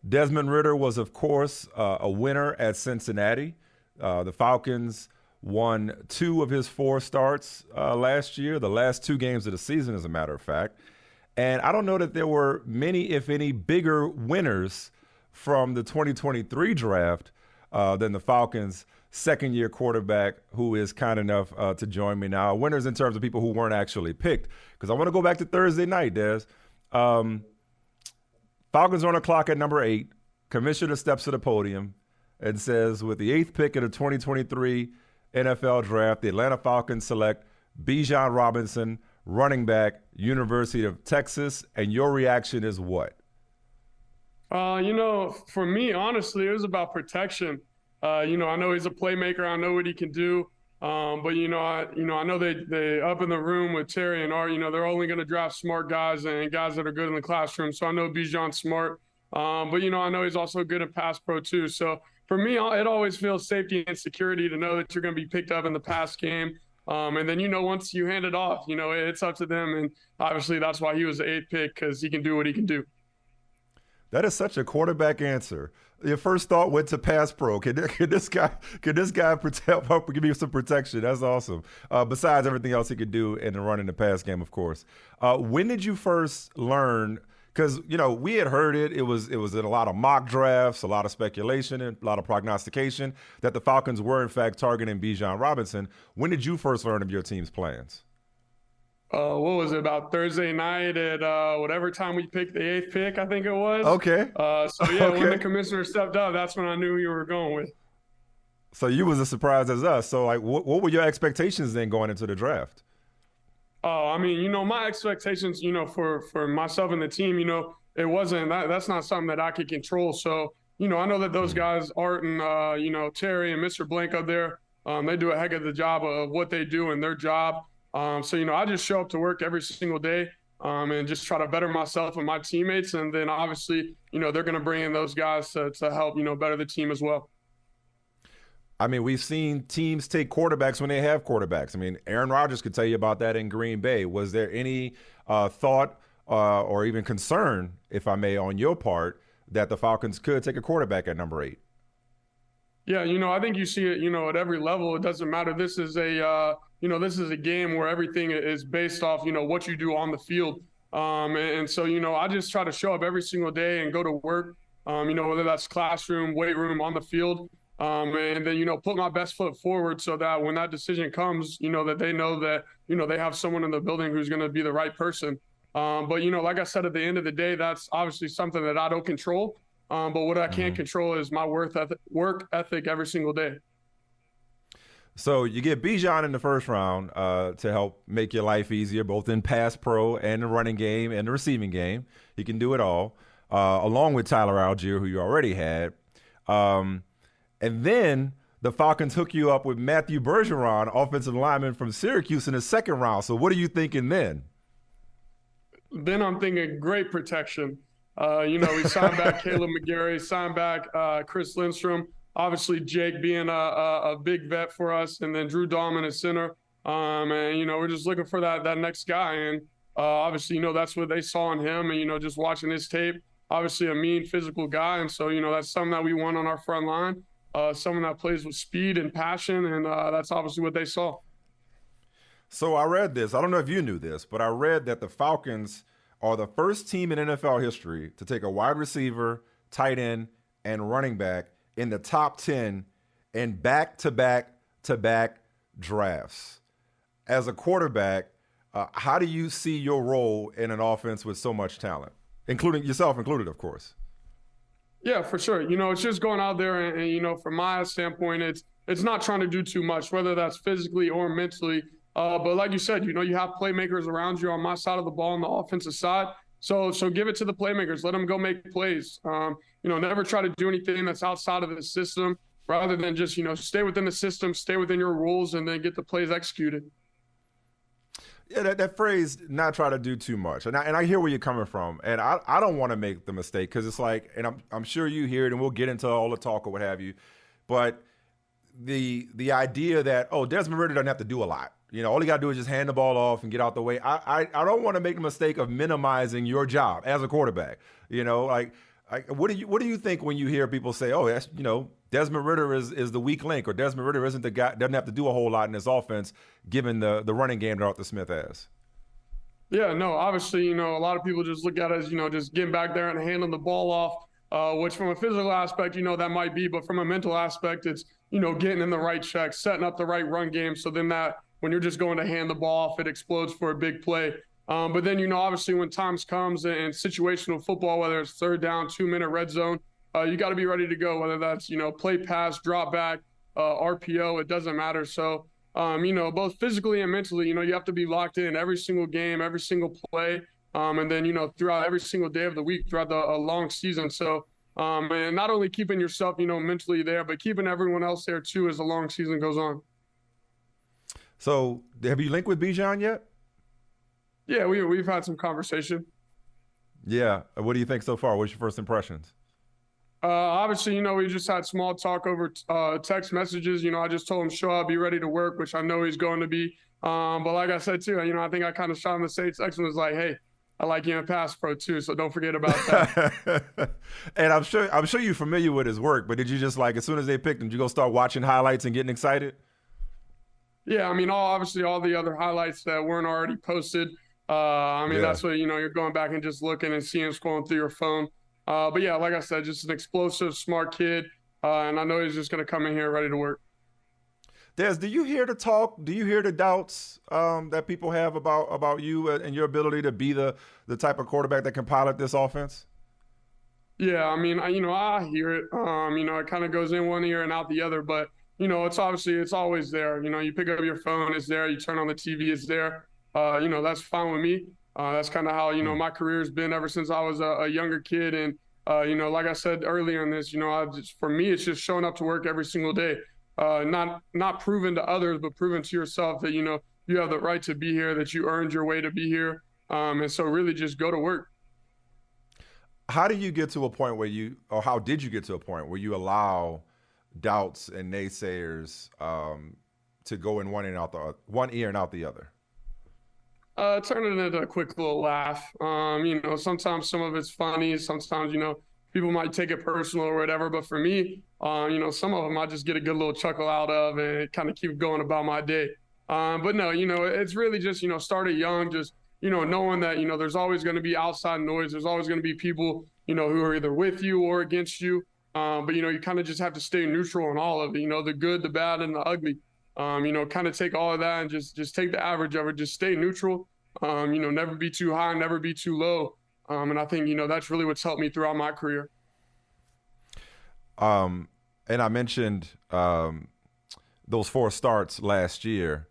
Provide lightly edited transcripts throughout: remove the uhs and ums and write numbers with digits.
Desmond Ridder was, of course, a winner at Cincinnati. The Falcons won 2 of his 4 starts last year, the last 2 games of the season, as a matter of fact. And I don't know that there were many, if any, bigger winners from the 2023 draft than the Falcons' second-year quarterback, who is kind enough to join me now. Winners in terms of people who weren't actually picked. Because I want to go back to Thursday night, Des. Falcons on the clock at number 8. Commissioner steps to the podium and says, with the 8th pick of the 2023 NFL draft, the Atlanta Falcons select Bijan Robinson, running back, University of Texas. And your reaction is what? For me, honestly, it was about protection. I know he's a playmaker. I know what he can do. But I know they up in the room with Terry and Art. They're only going to draft smart guys and guys that are good in the classroom. So I know Bijan's smart. But I know he's also good at pass pro too. So for me, it always feels safety and security to know that you're going to be picked up in the pass game. And then once you hand it off, it's up to them. And obviously that's why he was the 8th pick, because he can do what he can do. That is such a quarterback answer. Your first thought went to pass pro. Can this guy help give me some protection? That's awesome. Besides everything else he could do in the run and the pass game, of course. When did you first learn? Because we had heard it. It was in a lot of mock drafts, a lot of speculation, and a lot of prognostication that the Falcons were in fact targeting Bijan Robinson. When did you first learn of your team's plans? What was it, about Thursday night at whatever time we picked the 8th pick, I think it was. Okay. Okay. When the commissioner stepped up, that's when I knew you were going with. So you was as surprised as us. So what were your expectations then going into the draft? My expectations, for myself and the team, it wasn't that's not something that I could control. So, I know that those guys, Art and Terry and Mr. Blank up there, they do a heck of the job of what they do in their job. I just show up to work every single day and just try to better myself and my teammates. And then obviously, they're going to bring in those guys to help, better the team as well. I mean, we've seen teams take quarterbacks when they have quarterbacks. I mean, Aaron Rodgers could tell you about that in Green Bay. Was there any thought or even concern, if I may, on your part, that the Falcons could take a quarterback at number 8? Yeah, I think you see it, at every level. It doesn't matter. This is a game where everything is based off, what you do on the field. So, I just try to show up every single day and go to work, whether that's classroom, weight room, on the field. And then, put my best foot forward so that when that decision comes, that they know that, they have someone in the building who's going to be the right person. But, like I said, at the end of the day, that's obviously something that I don't control. But what I can control is my work ethic every single day. So you get Bijan in the first round to help make your life easier, both in pass pro and the running game and the receiving game. He can do it all, along with Tyler Algier, who you already had. And then the Falcons hook you up with Matthew Bergeron, offensive lineman from Syracuse, in the second round. So what are you thinking then? Then I'm thinking great protection. We signed back Caleb McGarry, signed back Chris Lindstrom. Obviously, Jake being a big vet for us, and then Drew Dahlman at center. And, we're just looking for that next guy. And obviously, that's what they saw in him. And, just watching his tape, obviously a mean physical guy. And so, that's something that we want on our front line. Someone that plays with speed and passion, and that's obviously what they saw. So I read this. I don't know if you knew this, but I read that the Falcons are the first team in NFL history to take a wide receiver, tight end, and running back in the top 10 in back-to-back-to-back drafts. As a quarterback, how do you see your role in an offense with so much talent, including yourself included, of course? Yeah, for sure. It's just going out there and from my standpoint, it's not trying to do too much, whether that's physically or mentally. But like you said, you have playmakers around you on my side of the ball on the offensive side. So give it to the playmakers. Let them go make plays. Never try to do anything that's outside of the system, rather than just, stay within the system, stay within your rules, and then get the plays executed. Yeah, that phrase, not try to do too much. And I hear where you're coming from. And I don't want to make the mistake, because it's like, and I'm sure you hear it, and we'll get into all the talk or what have you. But the idea that, Desmond Ridder doesn't have to do a lot. All you got to do is just hand the ball off and get out the way. I don't want to make the mistake of minimizing your job as a quarterback. What do you think when you hear people say, "Oh, that's, Desmond Ridder is the weak link," or Desmond Ridder isn't the guy, doesn't have to do a whole lot in this offense, given the running game that Arthur Smith has? Yeah, no, obviously, a lot of people just look at it as, just getting back there and handing the ball off, which from a physical aspect, that might be, but from a mental aspect, it's, getting in the right check, setting up the right run game. So then that when you're just going to hand the ball off, it explodes for a big play. But then, obviously when times comes and situational football, whether it's third down, 2-minute red zone, you got to be ready to go, whether that's, play pass, drop back, RPO, it doesn't matter. So, both physically and mentally, you have to be locked in every single game, every single play, and then, throughout every single day of the week, throughout the long season. So, and not only keeping yourself, mentally there, but keeping everyone else there too as the long season goes on. So, have you linked with Bijan yet? Yeah, we've had some conversation. Yeah. What do you think so far? What's your first impressions? Obviously, we just had small talk over text messages. I just told him, show up, be ready to work, which I know he's going to be. But like I said, too, I think I kind of shot him the same text and was like, hey, I like you in pass pro, too, so don't forget about that. And I'm sure you're familiar with his work, but did you just, as soon as they picked him, did you go start watching highlights and getting excited? Yeah, obviously all the other highlights that weren't already posted. That's what, you're going back and just looking and seeing scrolling through your phone. But yeah, like I said, just an explosive, smart kid. And I know he's just going to come in here ready to work. Des, do you hear the talk? Do you hear the doubts that people have about you and your ability to be the type of quarterback that can pilot this offense? Yeah, I hear it. It kind of goes in one ear and out the other. But, it's always there. You pick up your phone, it's there. You turn on the TV, it's there. That's fine with me. That's kind of how, my career has been ever since I was a younger kid. And, like I said earlier in this, for me, it's just showing up to work every single day. Not proven to others, but proven to yourself that, you have the right to be here, that you earned your way to be here. And so really just go to work. How do you get to a point how did you get to a point where you allow doubts and naysayers to go in one ear and out the other? Turn it into a quick little laugh. Sometimes some of it's funny. Sometimes, people might take it personal or whatever. But for me, some of them I just get a good little chuckle out of and kind of keep going about my day. But no, it's really just, started young, just, knowing that, there's always going to be outside noise. There's always going to be people, who are either with you or against you. But, you kind of just have to stay neutral in all of it, the good, the bad, and the ugly. Kind of take all of that and just take the average of it, just stay neutral, never be too high, never be too low. And I think, that's really what's helped me throughout my career. And I mentioned those 4 starts last year.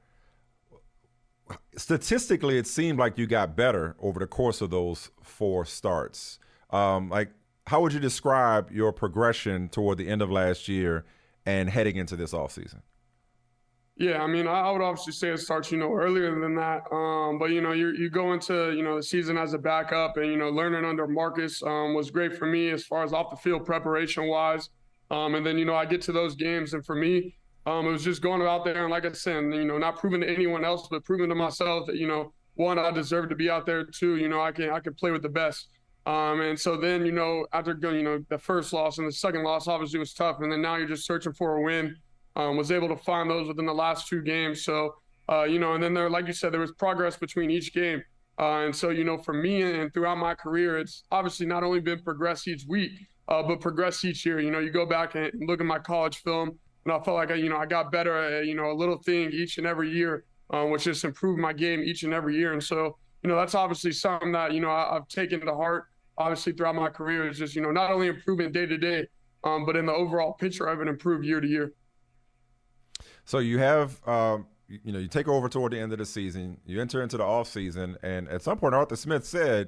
Statistically, it seemed like you got better over the course of those 4 starts. How would you describe your progression toward the end of last year and heading into this offseason? Yeah, I would obviously say it starts, earlier than that. But, you go into, the season as a backup and, learning under Marcus was great for me as far as off the field preparation wise. And then, I get to those games. And for me, it was just going out there and, like I said, not proving to anyone else, but proving to myself that, one, I deserve to be out there. 2, I can play with the best. And so then, after, the first loss and the second loss obviously was tough. And then now you're just searching for a win. Was able to find those within the last 2 games. So, and then there, like you said, there was progress between each game. And so, for me and throughout my career, it's obviously not only been progress each week, but progress each year. You go back and look at my college film, and I felt like, I got better at, a little thing each and every year, which just improved my game each and every year. And so, that's obviously something that, I've taken to heart, obviously throughout my career is just, not only improving day to day, but in the overall picture of it improved year to year. So you have, you take over toward the end of the season, you enter into the offseason, and at some point Arthur Smith said,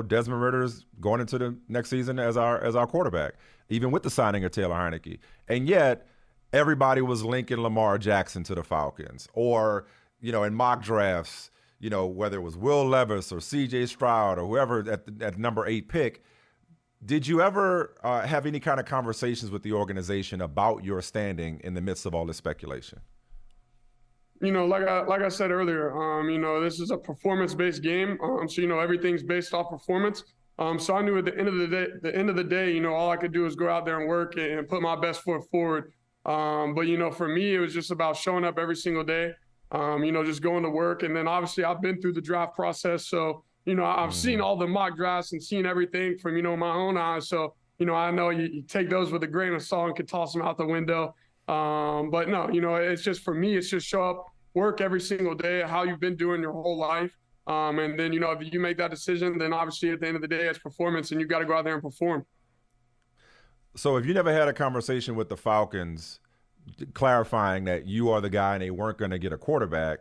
Desmond Ridder is going into the next season as our quarterback, even with the signing of Taylor Heineke. And yet everybody was linking Lamar Jackson to the Falcons, or, in mock drafts, whether it was Will Levis or C.J. Stroud or whoever at number 8 pick. Did you ever have any kind of conversations with the organization about your standing in the midst of all this speculation? Like I said earlier, this is a performance-based game. So, everything's based off performance. So I knew at the end of the day, you know, all I could do is go out there and work and put my best foot forward. But you know, for me, it was just about showing up every single day. You know, just going to work, and then obviously I've been through the draft process, so you know, I've seen all the mock drafts and seen everything from, you know, my own eyes. So you know, I know you take those with a grain of salt and could toss them out the window. But no, you know, it's just for me, it's just show up, work every single day, how you've been doing your whole life. And then, you know, if you make that decision, then obviously at the end of the day, it's performance, and you got to go out there and perform. So if you never had a conversation with the Falcons clarifying that you are the guy and they weren't going to get a quarterback,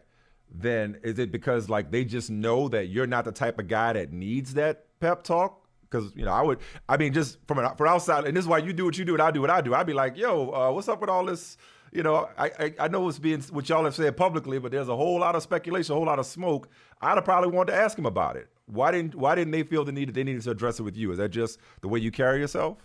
then is it because like they just know that you're not the type of guy that needs that pep talk? Because, you know, I mean, just from outside, and this is why you do what you do and I do what I do. I'd be like, yo, what's up with all this? You know, I know it's being what y'all have said publicly, but there's a whole lot of speculation, a whole lot of smoke. I'd have probably wanted to ask him about it. Why didn't they feel the need that they needed to address it with you? Is that just the way you carry yourself?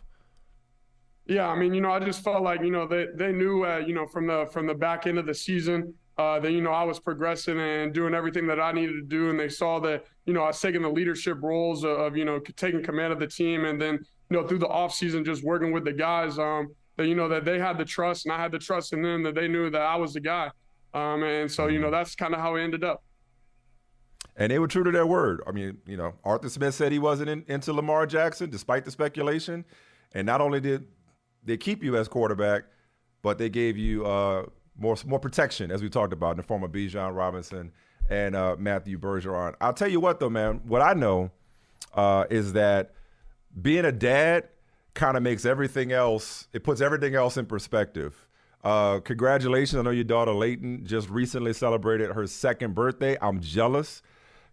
Yeah, I mean, you know, I just felt like, you know, they knew, you know, from the back end of the season, that, you know, I was progressing and doing everything that I needed to do. And they saw that, you know, I was taking the leadership roles of, you know, taking command of the team. And then, you know, through the offseason, just working with the guys, that, you know, that they had the trust and I had the trust in them, that they knew that I was the guy. And so, you know, that's kind of how it ended up. And they were true to their word. I mean, you know, Arthur Smith said he wasn't into Lamar Jackson, despite the speculation. And not only did they keep you as quarterback, but they gave you more protection, as we talked about, in the form of Bijan Robinson and Matthew Bergeron. I'll tell you what, though, man, what I know is that being a dad kind of makes everything else, it puts everything else in perspective. Congratulations. I know your daughter Layton just recently celebrated her second birthday. I'm jealous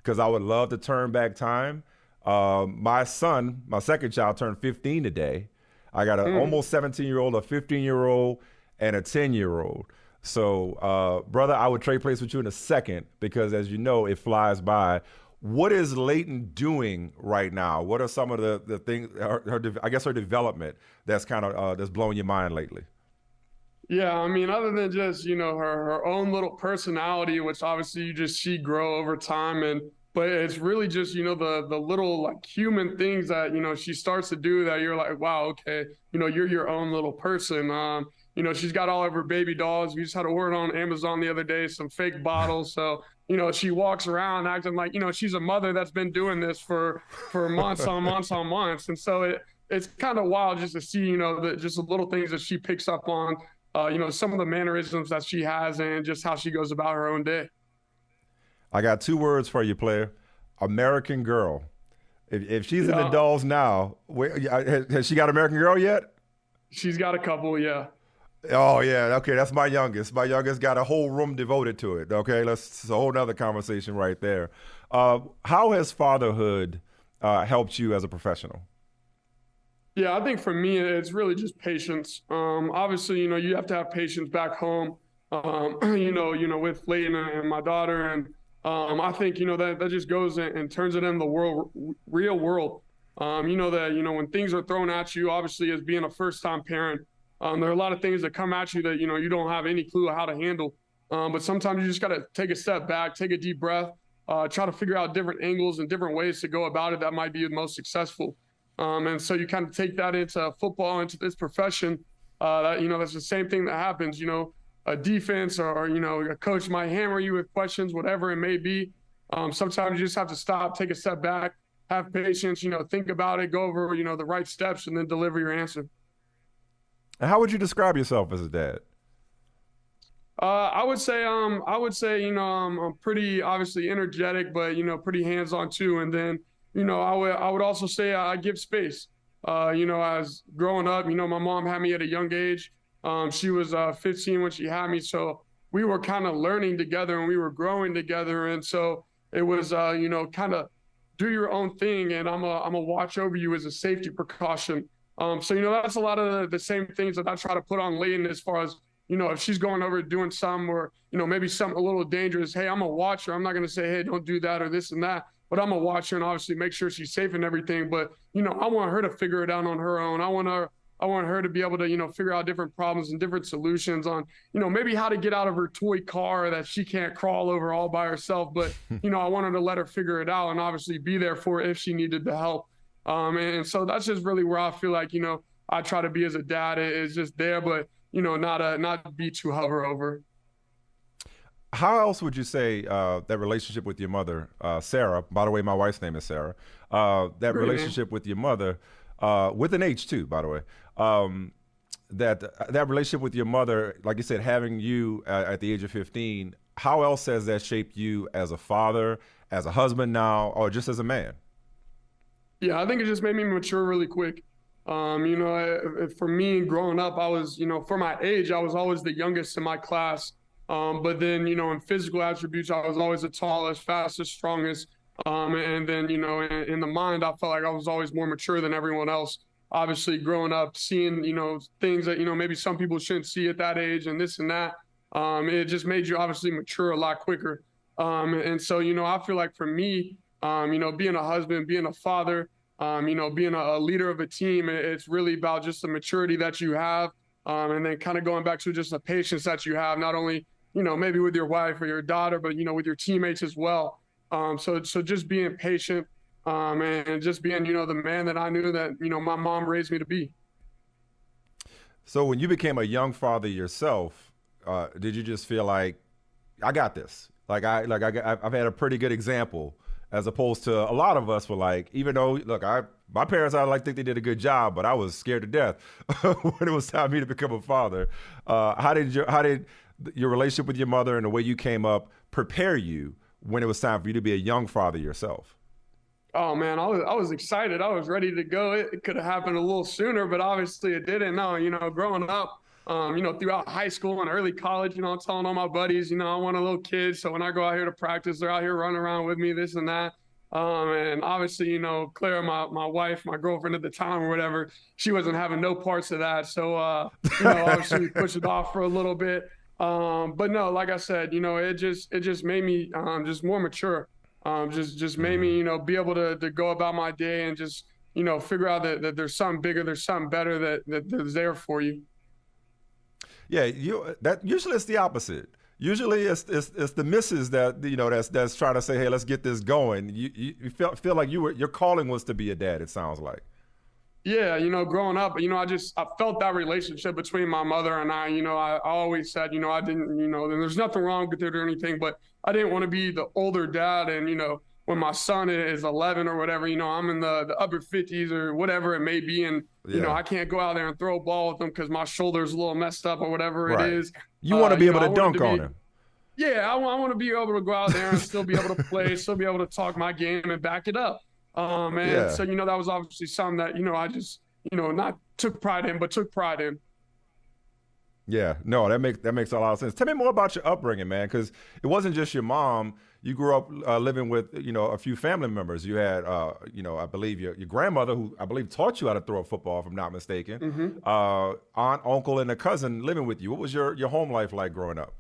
because I would love to turn back time. My son, my second child, turned 15 today. I got an almost 17-year-old, a 15-year-old, and a 10-year-old. So, brother, I would trade places with you in a second because, as you know, it flies by. What is Layton doing right now? What are some of the things, her development that's kind of that's blowing your mind lately? Yeah, I mean, other than just, you know, her own little personality, which obviously you just see grow over time, but it's really just, you know, the little like human things that, you know, she starts to do that you're like, wow, okay, you know, you're your own little person. You know, she's got all of her baby dolls. We just had to order on Amazon the other day, some fake bottles. So, you know, she walks around acting like, you know, she's a mother that's been doing this for months on months on months. And so it's kind of wild just to see, you know, just the little things that she picks up on, you know, some of the mannerisms that she has and just how she goes about her own day. I got two words for you, player. American Girl. If she's in the dolls now, has she got American Girl yet? She's got a couple, yeah. Oh, yeah. Okay, that's my youngest. My youngest got a whole room devoted to it. Okay, it's a whole nother conversation right there. How has fatherhood helped you as a professional? Yeah, I think for me, it's really just patience. Obviously, you know, you have to have patience back home, you know, with Layton and my daughter. And I think, you know, that just goes and turns it in the real world. You know, that, you know, when things are thrown at you, obviously as being a first-time parent, there are a lot of things that come at you that, you know, you don't have any clue how to handle. But sometimes you just got to take a step back, take a deep breath, try to figure out different angles and different ways to go about it that might be the most successful. And so you kind of take that into football, into this profession, that, you know, that's the same thing that happens, you know, a defense or, you know, a coach might hammer you with questions, whatever it may be. Sometimes you just have to stop, take a step back, have patience, you know, think about it, go over, you know, the right steps and then deliver your answer. And how would you describe yourself as a dad? I would say, you know, I'm pretty obviously energetic, but, you know, pretty hands-on too. And then, you know, I would also say I give space. You know, as growing up, you know, my mom had me at a young age. She was 15 when she had me. So we were kind of learning together and we were growing together. And so it was, you know, kind of do your own thing. And I'm a watch over you as a safety precaution. So, you know, that's a lot of the same things that I try to put on Layton as far as, you know, if she's going over doing some or, you know, maybe something a little dangerous. Hey, I'm a watcher. I'm not going to say, hey, don't do that or this and that. But I'm a watcher and obviously make sure she's safe and everything. But, you know, I want her to figure it out on her own. I want her to be able to, you know, figure out different problems and different solutions on, you know, maybe how to get out of her toy car that she can't crawl over all by herself. But, you know, I want her to let her figure it out and obviously be there for her if she needed the help. And so that's just really where I feel like, I try to be as a dad is just there, but, not be too hover over. How else would you say that relationship with your mother, Sarah? By the way, my wife's name is Sarah. That Great, man. relationship with your mother, with an H too, by the way. That relationship with your mother, like you said, having you at the age of 15. How else has that shaped you as a father, as a husband now, or just as a man? Yeah, I think it just made me mature really quick. For me growing up, I was, for my age, I was always the youngest in my class. But then, in physical attributes, I was always the tallest, fastest, strongest. And then, in the mind, I felt like I was always more mature than everyone else. Obviously, growing up, seeing, things that, maybe some people shouldn't see at that age and this and that. It just made you obviously mature a lot quicker. And so, I feel like for me, being a husband, being a father, being a leader of a team, it's really about just the maturity that you have. And then kind of going back to just the patience that you have, not only, maybe with your wife or your daughter, but, with your teammates as well. So just being patient, and just being, the man that I knew that, my mom raised me to be. So when you became a young father yourself, did you just feel like I got this? I've had a pretty good example, as opposed to a lot of us were like, even though look, my parents, I like think they did a good job, but I was scared to death when it was time for me to become a father. How did your relationship with your mother and the way you came up prepare you when it was time for you to be a young father yourself? Oh man, I was excited. I was ready to go. It could have happened a little sooner, but obviously it didn't. No, growing up, throughout high school and early college, I'm telling all my buddies, I want a little kid. So when I go out here to practice, they're out here running around with me, this and that. And obviously, Claire, my wife, my girlfriend at the time or whatever, she wasn't having no parts of that. So, obviously we pushed it off for a little bit. But no, like I said, it just made me just more mature. Just made me, be able to go about my day and just, figure out that there's something bigger, there's something better that's there for you. Yeah, that usually it's the opposite. Usually it's the missus that that's trying to say, hey, let's get this going. You feel like your calling was to be a dad. It sounds like. Yeah, growing up, I felt that relationship between my mother and I. I always said, I didn't, and there's nothing wrong with it or anything, but I didn't want to be the older dad. And, when my son is 11 or whatever, I'm in the upper 50s or whatever it may be. And, Yeah. I can't go out there and throw a ball with him because my shoulder's a little messed up or whatever it Right. is. You want to be able I to wanted dunk on him. Yeah, I want to be able to go out there and still be able to play, still be able to talk my game and back it up. And Yeah. so, that was obviously something that, I just, not took pride in, but took pride in. Yeah, no, that makes a lot of sense. Tell me more about your upbringing, man, because it wasn't just your mom. You grew up living with, a few family members. You had, I believe your grandmother, who I believe taught you how to throw a football, if I'm not mistaken. Mm-hmm. Aunt, uncle, and a cousin living with you. What was your home life like growing up?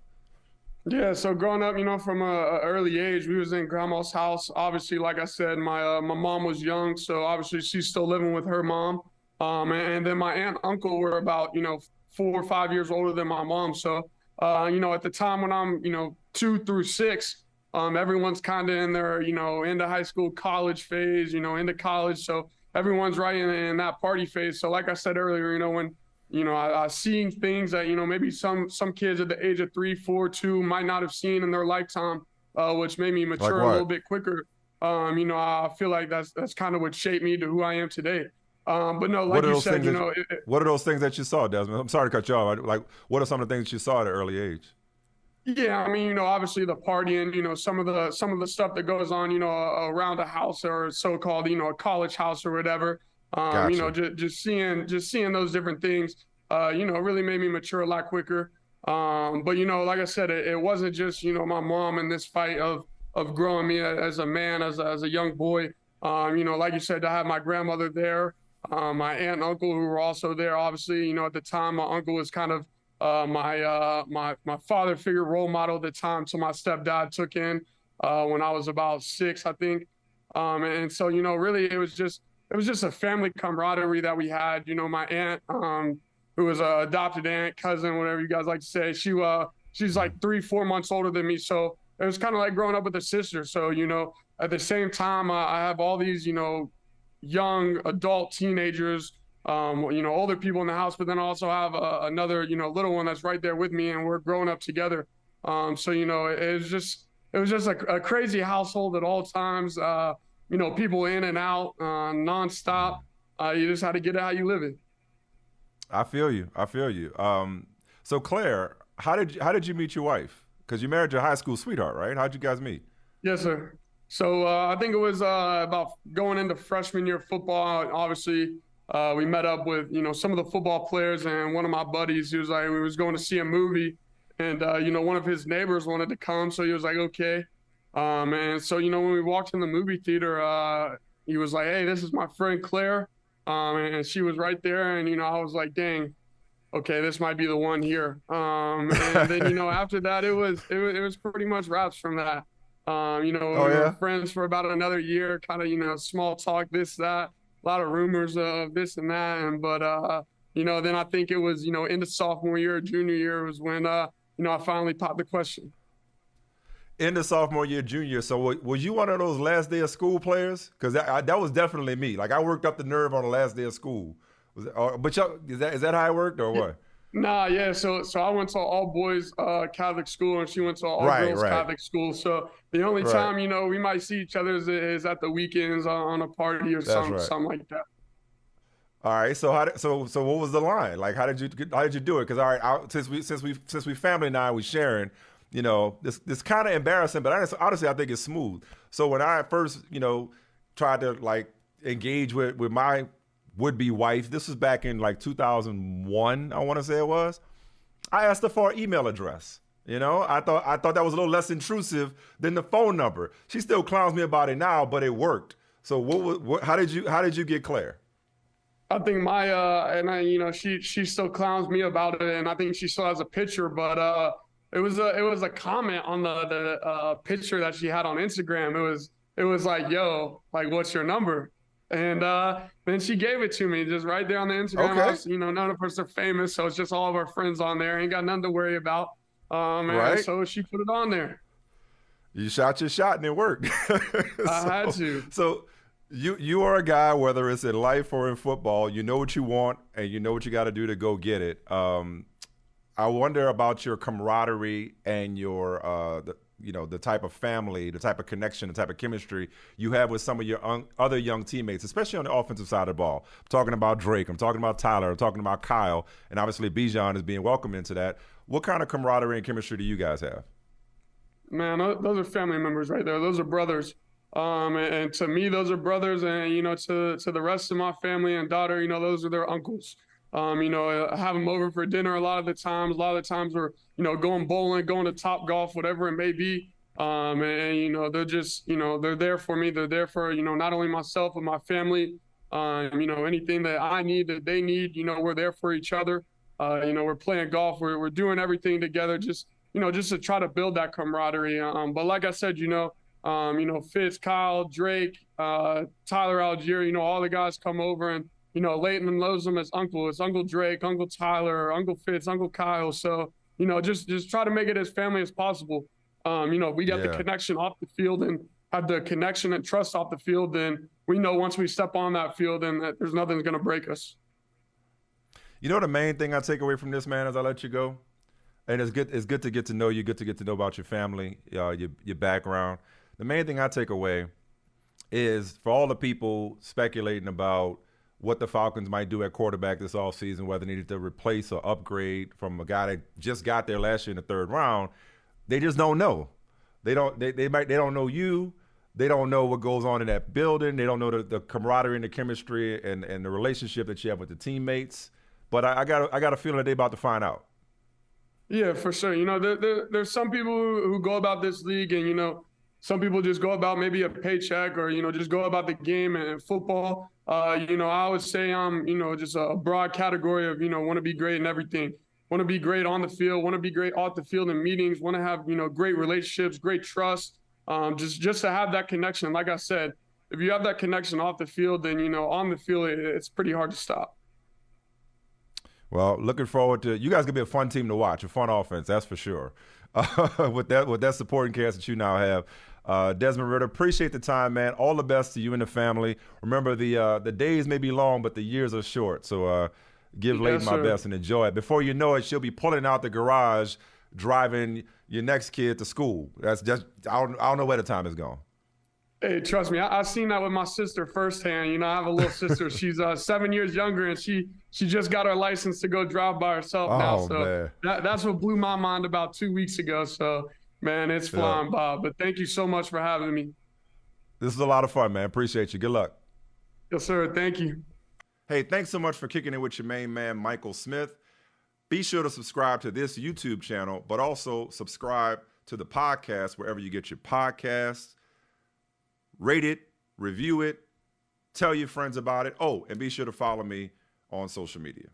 Yeah, so growing up, from a early age, we was in grandma's house. Obviously, like I said, my mom was young, so obviously she's still living with her mom. And then my aunt and uncle were about, 4 or 5 years older than my mom. So, at the time when I'm, 2 through 6, everyone's kind of in their, into high school, college phase, into college. So everyone's right in that party phase. So like I said earlier, when I seeing things that, maybe some kids at the age of 3, 4, 2 might not have seen in their lifetime, which made me Like mature a little what? bit quicker. I feel like that's kind of what shaped me to who I am today. But no, What like are you those said, things what are those things that you saw, Desmond? I'm sorry to cut you off. Like, what are some of the things that you saw at an early age? yeah, I mean, obviously the partying, some of the stuff that goes on, around a house or so-called, a college house or whatever. Gotcha. Just seeing those different things, really made me mature a lot quicker. But like I said, it wasn't just, my mom in this fight of growing me as a man, as a young boy. Like you said, to have my grandmother there, my aunt and uncle who were also there. Obviously, at the time, my uncle was kind of my father figure role model at the time. So my stepdad took in when I was about 6, I think. And so, really it was just a family camaraderie that we had. My aunt, who was a adopted aunt, cousin, whatever you guys like to say, she's like 3, 4 months older than me. So it was kind of like growing up with a sister. So, at the same time, I have all these, young adult teenagers, older people in the house, but then I also have another, little one that's right there with me, and we're growing up together. So, it was just a crazy household at all times. People in and out, nonstop. You just had to get it how you live it. I feel you. I feel you. So Claire, how did you meet your wife? Because you married your high school sweetheart, right? How'd you guys meet? Yes, sir. So I think it was about going into freshman year of football. Obviously, we met up with some of the football players, and one of my buddies. He was like, we was going to see a movie, and one of his neighbors wanted to come, so he was like, okay. And so when we walked in the movie theater, he was like, hey, this is my friend Claire, and she was right there, and I was like, dang, okay, this might be the one here. And then after that, it was pretty much wraps from that. We Oh yeah. were friends for about another year, kind of, small talk, this, that, a lot of rumors of this and that. But then I think it was, into sophomore year, junior year was when, I finally popped the question. In the sophomore year, junior year. So was you one of those last day of school players? Because that was definitely me. Like I worked up the nerve on the last day of school. But is that how it worked or what? Nah, yeah. So I went to all boys Catholic school, and she went to all girls Right, Catholic school. So the only right. time we might see each other is at the weekends on a party or That's something right. something like that. All right. So so what was the line? Like how did you do it? Because all right, since we family now, we sharing. This kind of embarrassing, but honestly, I think it's smooth. So when I first tried to like engage with my would be wife, this was back in like 2001, I want to say it was. I asked her for her email address. I thought that was a little less intrusive than the phone number. She still clowns me about it now, but it worked. So how did you get Claire? I think she still clowns me about it, and I think she still has a picture, but it was a comment on the picture that she had on Instagram. It was like, yo, like, what's your number? And then she gave it to me just right there on the Instagram. Okay. None of us are famous, so it's just all of our friends on there. Ain't got nothing to worry about. And Right. so she put it on there. You shot your shot and it worked. I had so, to. so you are a guy, whether it's in life or in football, you know what you want and you know what you got to do to go get it. I wonder about your camaraderie and your the type of family, the type of connection, the type of chemistry you have with some of your other young teammates, especially on the offensive side of the ball. I'm talking about Drake, I'm talking about Tyler, I'm talking about Kyle, and obviously Bijan is being welcomed into that. What kind of camaraderie and chemistry do you guys have? Man, those are family members right there. Those are brothers. And to me, those are brothers, and to the rest of my family and daughter, those are their uncles. I have them over for dinner a lot of the times. A lot of the times we're, going bowling, going to Top Golf, whatever it may be. They're just, they're there for me. They're there for, not only myself, but my family. Anything that I need, that they need, we're there for each other. We're playing golf. We're doing everything together, just to try to build that camaraderie. But like I said, Fitz, Kyle, Drake, Tyler Algier, all the guys come over, and Leighton knows them as Uncle. It's Uncle Drake, Uncle Tyler, Uncle Fitz, Uncle Kyle. So, just try to make it as family as possible. We got the Yeah. connection off the field and have the connection and trust off the field, then we know once we step on that field, and that there's nothing going to break us. The main thing I take away from this, man, as I let you go, and it's good to get to know you, good to get to know about your family, your background. The main thing I take away is for all the people speculating about what the Falcons might do at quarterback this offseason, whether they needed to replace or upgrade from a guy that just got there last year in the third round, they just don't know. They don't know you. They don't know what goes on in that building. They don't know the camaraderie and the chemistry and the relationship that you have with the teammates. But I got a feeling that they're about to find out. Yeah, for sure. There's some people who go about this league, and some people just go about maybe a paycheck, or just go about the game and football. I would say I'm just a broad category of want to be great in everything. Want to be great on the field. Want to be great off the field in meetings. Want to have great relationships, great trust. Just to have that connection. Like I said, if you have that connection off the field, then on the field it's pretty hard to stop. Well, looking forward to you guys. Gonna be a fun team to watch, a fun offense, that's for sure. With that supporting cast that you now have, Desmond Ridder, appreciate the time, man. All the best to you and the family. Remember, the days may be long, but the years are short. So give Leighton my best and enjoy it. Before you know it, she'll be pulling out the garage, driving your next kid to school. That's just I don't know where the time is gone. Hey, trust me, I've seen that with my sister firsthand. You know, I have a little sister. She's 7 years younger, and she just got her license to go drive by herself now. So that's what blew my mind about 2 weeks ago. So, man, it's flying by. But thank you so much for having me. This is a lot of fun, man. Appreciate you. Good luck. Yes, sir. Thank you. Hey, thanks so much for kicking it with your main man, Michael Smith. Be sure to subscribe to this YouTube channel, but also subscribe to the podcast wherever you get your podcasts. Rate it, review it, tell your friends about it. Oh, and be sure to follow me on social media.